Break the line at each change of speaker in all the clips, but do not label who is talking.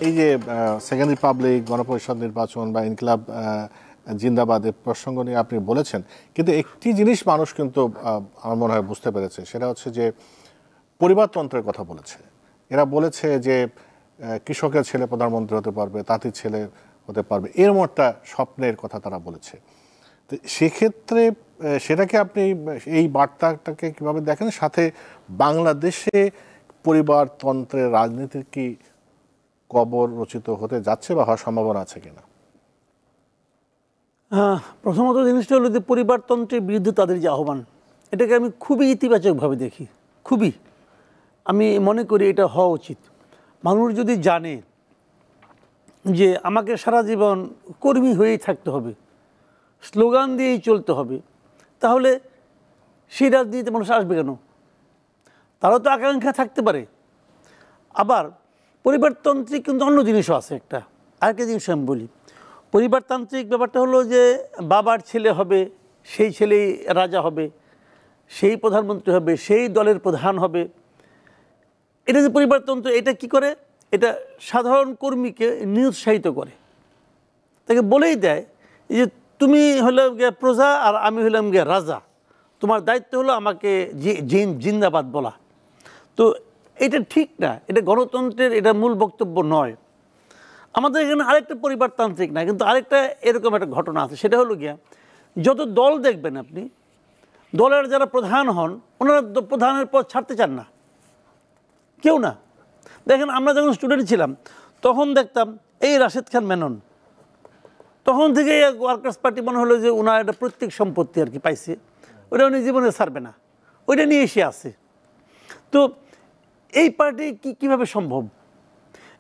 এই যে second Republic, গণপরিষদ নির্বাচন বা ইনকিলাব জিন্দাবাদের প্রসঙ্গ নিয়ে আপনি বলেছেন, কিন্তু একটি জিনিস মানুষ কিন্তু আমার মনে হয় বুঝতে পেরেছে, সেটা হচ্ছে যে পরিবারতন্ত্রের কথা বলেছে। এরা বলেছে যে কৃষকের ছেলে প্রধানমন্ত্রী হতে পারবে, তাঁতির ছেলে হতে পারবে, এরকম একটা স্বপ্নের কথা তারা বলেছে। তো সেক্ষেত্রে সেটাকে আপনি এই বার্তাটাকে কিভাবে দেখেন? সাথে বাংলাদেশে পরিবারতন্ত্রের রাজনীতির কি কবর রচিত হতে যাচ্ছে বা হওয়ার সম্ভাবনা আছে কিনা?
প্রথমত জিনিসটা হলো যে পরিবারতন্ত্রের বিরুদ্ধে তাদের যে আহ্বান, এটাকে আমি খুবই ইতিবাচকভাবে দেখি। খুবই, আমি মনে করি এটা হওয়া উচিত। মানুষ যদি জানে যে আমাকে সারা জীবন কর্মী হয়েই থাকতে হবে, স্লোগান দিয়েই চলতে হবে, তাহলে সেই রাজনীতিতে মানুষ আসবে কেন? তারও তো আকাঙ্ক্ষা থাকতে পারে। আবার পরিবারতান্ত্রিক কিন্তু অন্য জিনিসও আছে। আরেকটা জিনিস আমি বলি, পরিবারতান্ত্রিক ব্যাপারটা হলো যে বাবার ছেলে হবে, সেই ছেলেই রাজা হবে, সেই প্রধানমন্ত্রী হবে, সেই দলের প্রধান হবে। এটা যে পরিবারতন্ত্র, এটা কি করে? এটা সাধারণ কর্মীকে নিরুৎসাহিত করে। তাকে বলেই দেয় যে তুমি হলে গিয়ে প্রজা আর আমি হলাম গিয়ে রাজা, তোমার দায়িত্ব হলো আমাকে জিন্দাবাদ বলা। তো এটা ঠিক না, এটা গণতন্ত্রের এটা মূল বক্তব্য নয়। আমাদের এখানে আরেকটা পরিবারতান্ত্রিক না, কিন্তু আরেকটা এরকম একটা ঘটনা আছে। সেটা হলো গিয়া যত দল দেখবেন আপনি, দলের যারা প্রধান হন ওনারা প্রধানের পদ ছাড়তে চান না, কেউ না। দেখেন আমরা যখন স্টুডেন্ট ছিলাম তখন দেখতাম এই রাশেদ খান মেনন, তখন থেকে ওয়ার্কার্স পার্টি মনে হলো যে ওনার একটা প্রত্যেক সম্পত্তি আর কি পাইছে, ওটা উনি জীবনে ছাড়বে না, ওইটা নিয়ে এসে আছে। তো এই পার্টি কীভাবে সম্ভব?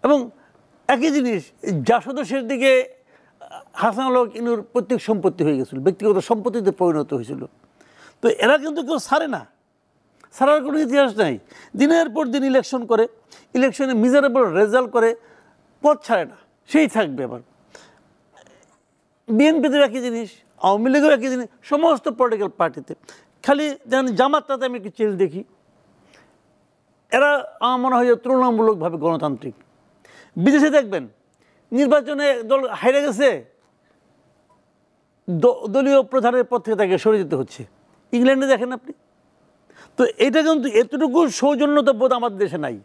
এবং একই জিনিস জাসদের শেষ দিকে হাসানুল হক ইনুর প্রত্যেক সম্পত্তি হয়ে গেছিল, ব্যক্তিগত সম্পত্তিতে পরিণত হয়েছিল। তো এরা কিন্তু কেউ ছাড়ে না, ছাড়ার কোনো ইতিহাস নাই। দিনের পর দিন ইলেকশন করে, ইলেকশনে মিজারেবল রেজাল্ট করে, পথ ছাড়ে না, সেই থাকবে। আবার বিএনপিতেও একই জিনিস, আওয়ামী লীগেও একই জিনিস, সমস্ত পলিটিক্যাল পার্টিতে। খালি যেন জামাতটাতে আমি একটু চেঞ্জ দেখি, এরা আমার মনে হয় যে তুলনামূলকভাবে গণতান্ত্রিক। বিদেশে দেখবেন নির্বাচনে দল হাইরে গেছে, দলীয় প্রধানের পদ থেকে তাকে সরে যেতে হচ্ছে। ইংল্যান্ডে দেখেন আপনি। তো এটা কিন্তু এতটুকু সৌজন্যতা বোধ আমাদের দেশে নাই।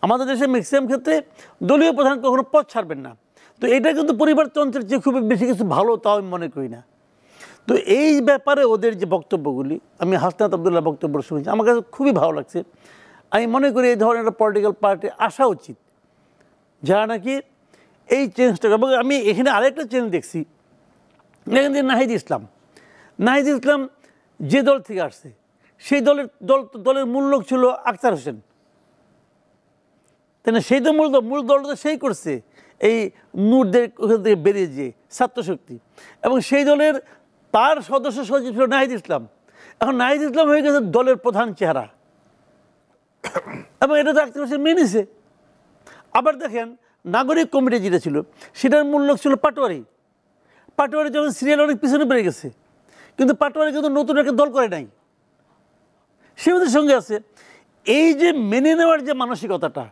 আমাদের দেশে ম্যাক্সিমাম ক্ষেত্রে দলীয় প্রধান কখনো পদ ছাড়বেন না। তো এটা কিন্তু পরিবারতন্ত্রের চেয়ে খুব বেশি কিছু ভালো তাও আমি মনে করি না। তো এই ব্যাপারে ওদের যে বক্তব্যগুলি, আমি হাসনাত আবদুল্লাহ বক্তব্য শুনেছি, আমার কাছে খুবই ভালো লাগছে। আমি মনে করি এই ধরনের একটা পলিটিক্যাল পার্টি আসা উচিত, যারা নাকি এই চেঞ্জটা। এবং আমি এখানে আরেকটা চেঞ্জ দেখছি, এখান থেকে নাহিদ ইসলাম যে দল থেকে আসছে সেই দলের মূল লোক ছিল আখতার হোসেন, তাই না? সেই তো মূল দলটা সেই করছে, এই নূরদের ওখান থেকে বেরিয়ে যেয়ে ছাত্রশক্তি, এবং সেই দলের তার সদস্য সচিব ছিল নাহিদ ইসলাম। এখন নাহিদ ইসলাম হয়ে গেছে দলের প্রধান চেহারা, এবং এটা তো আখতার হোসেন মেনেছে। আবার দেখেন নাগরিক কমিটি যেটা ছিল সেটার মূল লোক ছিল পাটোয়ারি যখন সিরিয়াল অনেক পিছনে বেড়ে গেছে, কিন্তু পাটোয়ারি কিন্তু নতুন একটা দল করে নাই, সে ওদের সঙ্গে আছে। এই যে মেনে নেওয়ার যে মানসিকতাটা,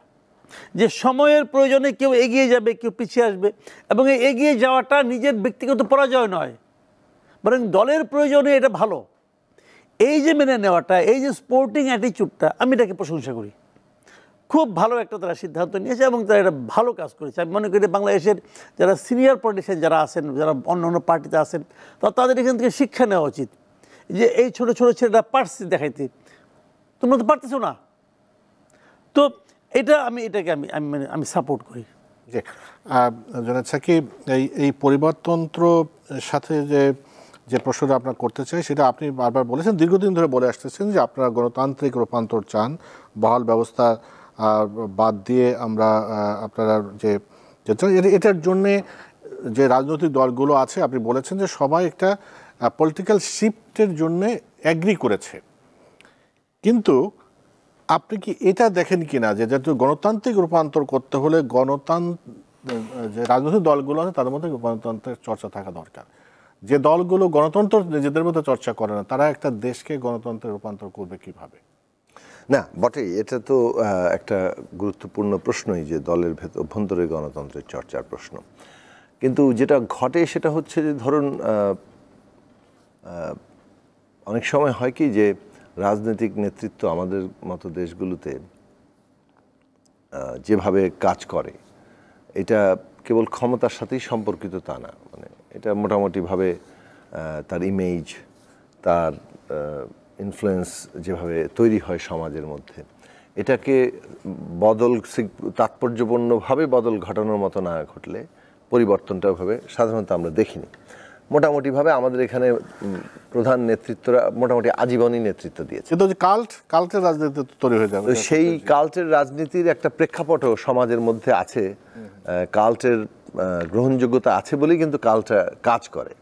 যে সময়ের প্রয়োজনে কেউ এগিয়ে যাবে, কেউ পিছিয়ে আসবে, এবং এই এগিয়ে যাওয়াটা নিজের ব্যক্তিগত পরাজয় নয়, বরং দলের প্রয়োজনে এটা ভালো, এই যে মেনে নেওয়াটা, এই যে স্পোর্টিং অ্যাটিচিউডটা, আমি এটাকে প্রশংসা করি। খুব ভালো একটা তারা সিদ্ধান্ত নিয়েছে এবং তারা এটা ভালো কাজ করেছে। আমি মনে করি বাংলাদেশের যারা সিনিয়র পলিটিশিয়ান যারা আছেন, যারা অন্য অন্য পার্টিতে আছেন, তাদের এখান থেকে শিক্ষা নেওয়া উচিত যে এই ছোটো ছোটো ছেলেরা পারছে দেখাইতে, তোমরা তো পারতেছো না। তো এটাকে আমি সাপোর্ট করি।
জি, জনাব সাকিব, এই পরিবারতন্ত্র সাথে যে প্রশ্নটা আপনার করতে চাই, সেটা আপনি বারবার বলেছেন, দীর্ঘদিন ধরে বলে আসতেছেন যে আপনারা গণতান্ত্রিক রূপান্তর চান, বহাল ব্যবস্থা বাদ দিয়ে আমরা আপনারা যে এটার জন্যে যে রাজনৈতিক দলগুলো আছে, আপনি বলেছেন যে সবাই একটা পলিটিক্যাল শিফটের জন্যে অ্যাগ্রি করেছে। কিন্তু আপনি কি এটা দেখেন কিনা যে যেহেতু গণতান্ত্রিক রূপান্তর করতে হলে যে রাজনৈতিক দলগুলো আছে তাদের মধ্যে গণতন্ত্রের চর্চা থাকা দরকার। যে দলগুলো গণতন্ত্র নিজেদের মধ্যে চর্চা করে না, তারা একটা দেশকে গণতন্ত্রে রূপান্তর করবে কিভাবে?
না বটেই, এটা তো একটা গুরুত্বপূর্ণ প্রশ্নই যে দলের অভ্যন্তরে গণতন্ত্রের চর্চার প্রশ্ন। কিন্তু যেটা ঘটে সেটা হচ্ছে যে ধরুন অনেক সময় হয় কি যে রাজনৈতিক নেতৃত্ব আমাদের মতো দেশগুলোতে যেভাবে কাজ করে এটা কেবল ক্ষমতার সাথেই সম্পর্কিত তা না, মানে এটা মোটামুটিভাবে তার ইমেজ, তার ইনফ্লুয়েন্স যেভাবে তৈরি হয় সমাজের মধ্যে, এটাকে তাৎপর্যপূর্ণভাবে বদল ঘটানোর মতো না ঘটলে পরিবর্তনটা ভাবে সাধারণত আমরা দেখিনি। মোটামুটিভাবে আমাদের এখানে প্রধান নেতৃত্বরা মোটামুটি আজীবনই নেতৃত্ব দিয়েছে,
কিন্তু কাল্টের রাজনীতি তৈরি হয়ে যাবে।
সেই কাল্টের রাজনীতির একটা প্রেক্ষাপটও সমাজের মধ্যে আছে, কাল্টের গ্রহণযোগ্যতা আছে বলেই কিন্তু কাল্টটা কাজ করে।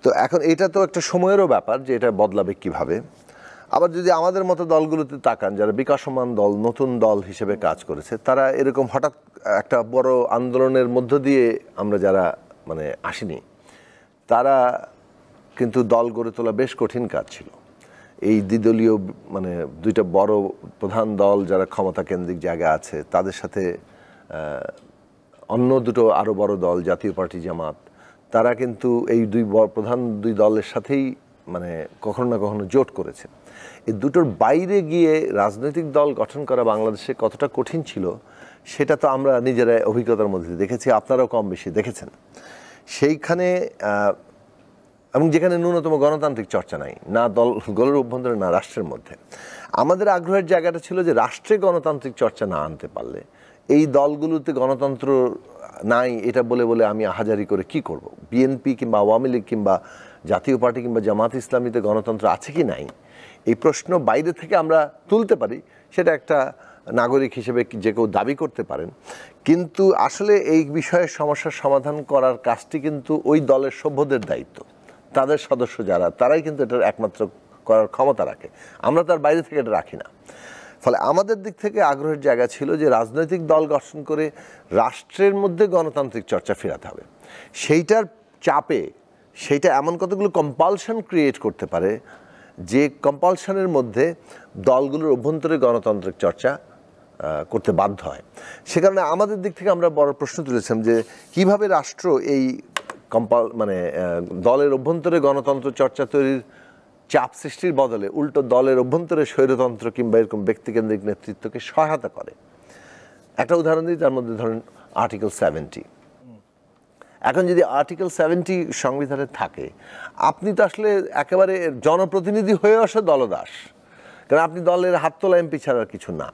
তো এখন এটা তো একটা সময়েরও ব্যাপার যে এটা বদলাবে কিভাবে। আবার যদি আমাদের মতো দলগুলোতে তাকান, যারা বিকাশমান দল, নতুন দল হিসেবে কাজ করেছে, তারা এরকম হঠাৎ একটা বড় আন্দোলনের মধ্য দিয়ে আমরা যারা মানে আসিনি, তারা কিন্তু দল গড়ে তোলা বেশ কঠিন কাজ ছিল। এই দ্বিদলীয় মানে দুইটা বড় প্রধান দল যারা ক্ষমতা কেন্দ্রিক জায়গা আছে, তাদের সাথে অন্য দুটো আরও বড় দল জাতীয় পার্টি, জামাত, তারা কিন্তু এই প্রধান দুই দলের সাথেই মানে কখনো না কখনো জোট করেছে। এই দুটোর বাইরে গিয়ে রাজনৈতিক দল গঠন করা বাংলাদেশে কতটা কঠিন ছিল সেটা তো আমরা নিজেরা অভিজ্ঞতার মধ্যে দেখেছি, আপনারাও কম বেশি দেখেছেন। সেইখানে এবং যেখানে ন্যূনতম গণতান্ত্রিক চর্চা নাই, না দলের অভ্যন্তরে না রাষ্ট্রের মধ্যে। আমাদের আগ্রহের জায়গাটা ছিল যে রাষ্ট্রে গণতান্ত্রিক চর্চা না আনতে পারলে এই দলগুলোতে গণতন্ত্র নাই এটা বলে বলে আমি আহাজারি করে কি করব। বিএনপি কিংবা আওয়ামী লীগ কিংবা জাতীয় পার্টি কিংবা জামাত ইসলামীতে গণতন্ত্র আছে কি নাই, এই প্রশ্ন বাইরে থেকে আমরা তুলতে পারি, সেটা একটা নাগরিক হিসেবে যে কেউ দাবি করতে পারেন। কিন্তু আসলে এই বিষয়ে সমস্যার সমাধান করার কাজটি কিন্তু ওই দলের সভ্যদের দায়িত্ব, তাদের সদস্য যারা, তারাই কিন্তু এটার একমাত্র করার ক্ষমতা রাখে। আমরা তার বাইরে থেকে এটা রাখি না। ফলে আমাদের দিক থেকে আগ্রহের জায়গা ছিল যে রাজনৈতিক দল গঠন করে রাষ্ট্রের মধ্যে গণতান্ত্রিক চর্চা ফেরাতে হবে। সেইটার চাপে সেইটা এমন কতগুলো কম্পালশন ক্রিয়েট করতে পারে যে কম্পালশনের মধ্যে দলগুলোর অভ্যন্তরে গণতান্ত্রিক চর্চা করতে বাধ্য হয়। সে কারণে আমাদের দিক থেকে আমরা বড় প্রশ্ন তুলেছিলাম যে কিভাবে রাষ্ট্র এই দলের অভ্যন্তরে গণতন্ত্র চর্চা তৈরির চাপ সৃষ্টির বদলে উল্টো দলের অভ্যন্তরে স্বৈরতন্ত্র কিংবা এরকম ব্যক্তিকেন্দ্রিক নেতৃত্বকে সহায়তা করে। একটা উদাহরণ দিই, তার মধ্যে ধরেন আর্টিকেল 70। এখন যদি আর্টিকেল 70 সংবিধানে থাকে, আপনি তো আসলে একেবারে জনপ্রতিনিধি হয়ে আসে দলদাস, কারণ আপনি দলের হাত তোলা এমপি ছাড়া কিছু না।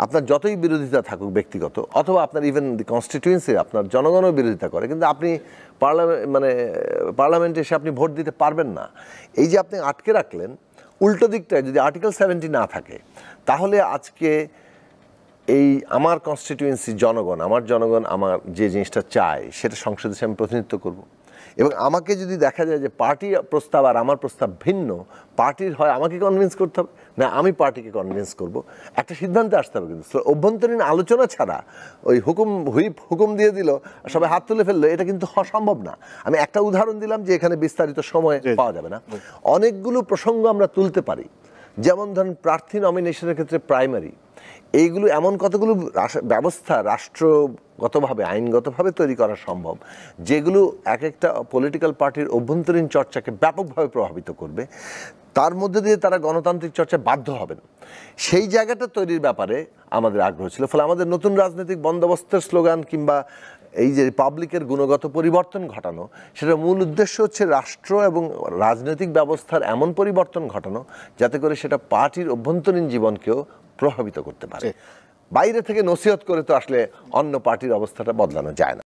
আপনার যতই বিরোধিতা থাকুক ব্যক্তিগত, অথবা আপনার ইভেন কনস্টিটিউয়েন্সি আপনার জনগণও বিরোধিতা করে, কিন্তু আপনি পার্লামেন্টে এসে আপনি ভোট দিতে পারবেন না। এই যে আপনি আটকে রাখলেন, উল্টো দিকটায় যদি আর্টিকেল 70 না থাকে, তাহলে আজকে এই আমার কনস্টিটিউয়েন্সি জনগণ আমার যে জিনিসটা চায় সেটা সংসদে আমি প্রতিনিধিত্ব করব। এবং আমাকে যদি দেখা যায় যে পার্টি প্রস্তাব আর আমার প্রস্তাব ভিন্ন, পার্টির হয় আমাকে কনভিন্স করতে হবে, না আমি পার্টিকে কনভিন্স করব, একটা সিদ্ধান্তে আসতে হবে। কিন্তু অভ্যন্তরীণ আলোচনা ছাড়া ওই হুকুম দিয়ে দিল, সবাই হাত তুলে ফেললো, এটা কিন্তু হওয়া সম্ভব না। আমি একটা উদাহরণ দিলাম যে এখানে বিস্তারিত সময় পাওয়া যাবে না। অনেকগুলো প্রসঙ্গ আমরা তুলতে পারি, যেমন ধরেন প্রার্থী নমিনেশনের ক্ষেত্রে প্রাইমারি, এইগুলো এমন কতগুলো ব্যবস্থা রাষ্ট্রগতভাবে আইনগতভাবে তৈরি করা সম্ভব, যেগুলো এক একটা পলিটিক্যাল পার্টির অভ্যন্তরীণ চর্চাকে ব্যাপকভাবে প্রভাবিত করবে, তার মধ্যে দিয়ে তারা গণতান্ত্রিক চর্চায় বাধ্য হবেন। সেই জায়গাটা তৈরির ব্যাপারে আমাদের আগ্রহ ছিল। ফলে আমাদের নতুন রাজনৈতিক বন্দোবস্তের স্লোগান কিংবা এই যে রিপাবলিকের গুণগত পরিবর্তন ঘটানো, সেটা মূল উদ্দেশ্য হচ্ছে রাষ্ট্র এবং রাজনৈতিক ব্যবস্থার এমন পরিবর্তন ঘটানো যাতে করে সেটা পার্টির অভ্যন্তরীণ জীবনকেও প্রভাবিত করতে পারে। বাইরে থেকে নসিহত করে তো আসলে অন্য পার্টির অবস্থাটা বদলানো যায় না।